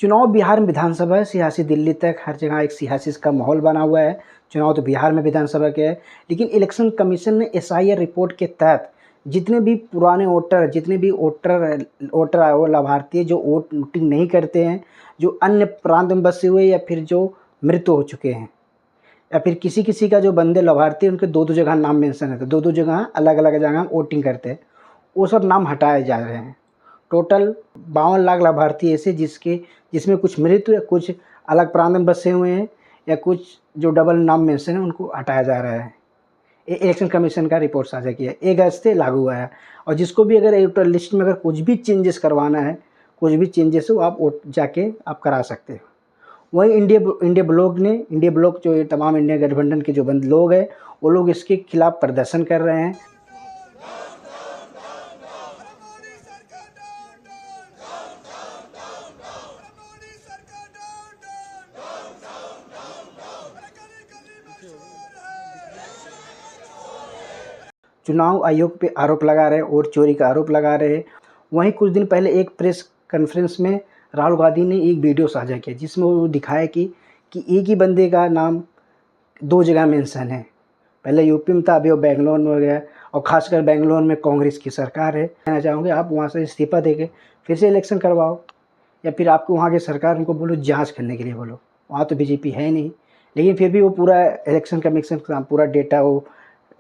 चुनाव बिहार में विधानसभा है, सियासी दिल्ली तक हर जगह एक सियासी का माहौल बना हुआ है। चुनाव तो बिहार में विधानसभा के है, लेकिन इलेक्शन कमीशन ने एसआईआर रिपोर्ट के तहत जितने भी पुराने वोटर, जितने भी वोटर आए हो, लाभार्थी जो वोटिंग नहीं करते हैं, जो अन्य प्रांत में बसे हुए या फिर जो मृत हो चुके हैं, या फिर किसी का जो बंदे लाभार्थी उनके दो जगह नाम मेंशन है, तो दो जगह अलग अलग जगह वोटिंग करते हैं, वो सब नाम हटाए जा रहे हैं। टोटल 52 लाख लाभार्थी ऐसे जिसमें कुछ मृत या कुछ अलग प्रांत में बसे हुए हैं या कुछ जो डबल नाम मेंशन है उनको हटाया जा रहा है। इलेक्शन कमीशन का रिपोर्ट साझा किया 1 अगस्त से लागू हुआ है। और जिसको भी अगर वोटर लिस्ट में अगर कुछ भी चेंजेस करवाना है, कुछ भी चेंजेस हो, आप जाके आप करा सकते हो। वहीं इंडिया ब्लॉक जो ये तमाम इंडिया गठबंधन के जो लोग हैं, वो लोग इसके खिलाफ प्रदर्शन कर रहे हैं। चुनाव आयोग पे आरोप लगा रहे हैं, वोट चोरी का आरोप लगा रहे हैं। वहीं कुछ दिन पहले एक प्रेस कॉन्फ्रेंस में राहुल गांधी ने एक वीडियो साझा किया जिसमें वो दिखाया कि एक ही बंदे का नाम 2 जगह मेंशन है। पहले यूपी में था, अभी वो बेंगलोर में हो गया, और खासकर बेंगलोर में कांग्रेस की सरकार है। कहना चाहूँगी आप वहाँ से इस्तीफा देके फिर से इलेक्शन करवाओ, या फिर आपको वहाँ की सरकार उनको बोलो जाँच करने के लिए बोलो। वहाँ तो बीजेपी है नहीं, लेकिन फिर भी वो पूरा इलेक्शन कमीशन का पूरा डेटा वो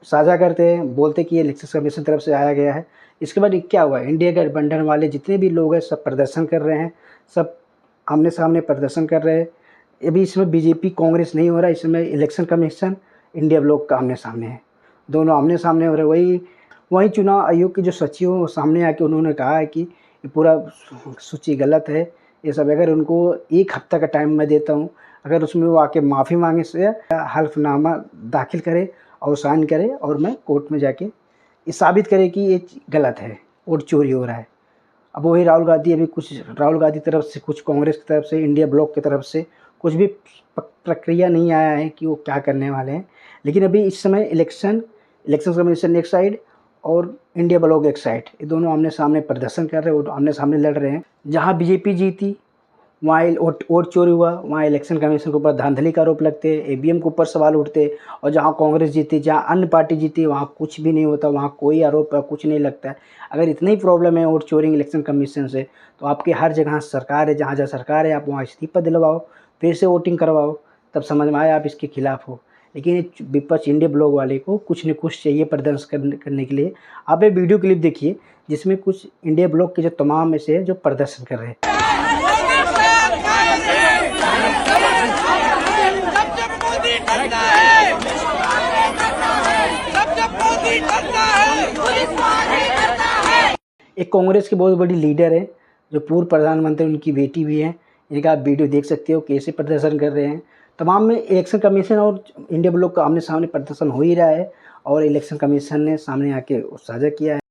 साझा करते हैं, बोलते कि ये इलेक्शन कमीशन तरफ से आया गया है। इसके बाद क्या हुआ, इंडिया गठबंधन वाले जितने भी लोग हैं सब प्रदर्शन कर रहे हैं, सब आमने सामने प्रदर्शन कर रहे हैं। अभी इसमें बीजेपी कांग्रेस नहीं हो रहा, इसमें इलेक्शन कमीशन इंडिया ब्लॉक का आमने सामने है, दोनों आमने सामने हो रहे। वही चुनाव आयोग के जो सचिव हैं वो सामने आके उन्होंने कहा है कि ये पूरा सूची गलत है, ये सब। अगर उनको 1 हफ्ता का टाइम मैं देता हूँ, अगर उसमें वो आके माफ़ी मांगे से हल्फनामा दाखिल करे और साइन करे, और मैं कोर्ट में जाके ये साबित करे कि ये गलत है, वोट चोरी हो रहा है। अब वही राहुल गांधी तरफ से, कुछ कांग्रेस की तरफ से, इंडिया ब्लॉक की तरफ से कुछ भी प्रक्रिया नहीं आया है कि वो क्या करने वाले हैं। लेकिन अभी इस समय इलेक्शन कमीशन एक साइड और इंडिया ब्लॉक एक साइड, ये दोनों आमने सामने प्रदर्शन कर रहे हैं, आमने सामने लड़ रहे हैं। जहाँ बीजेपी जीती वहाँ वोट चोरी हुआ, वहाँ इलेक्शन कमीशन के ऊपर धांधली का आरोप लगते, ईवीएम के ऊपर सवाल उठते। और जहाँ कांग्रेस जीती, जहाँ अन्य पार्टी जीती, वहाँ कुछ भी नहीं होता, वहाँ कोई आरोप कुछ नहीं लगता है। अगर इतनी ही प्रॉब्लम है वोट चोरी इलेक्शन कमीशन से, तो आपकी हर जगह सरकार है, जहाँ सरकार है आप वहाँ इस्तीफा दिलवाओ, फिर से वोटिंग करवाओ, तब समझ में आए आप इसके खिलाफ हो। लेकिन विपक्ष इंडिया ब्लॉक वाले को कुछ न कुछ चाहिए प्रदर्शन करने के लिए। आप ये वीडियो क्लिप देखिए जिसमें कुछ इंडिया ब्लॉक के जो तमाम ऐसे हैं जो प्रदर्शन कर रहे हैं। एक कांग्रेस की बहुत बड़ी लीडर है जो पूर्व प्रधानमंत्री, उनकी बेटी भी है, इनका आप वीडियो देख सकते हो कैसे प्रदर्शन कर रहे हैं। तमाम में इलेक्शन कमीशन और इंडिया ब्लॉक का आमने सामने प्रदर्शन हो ही रहा है, और इलेक्शन कमीशन ने सामने आके साझा किया है।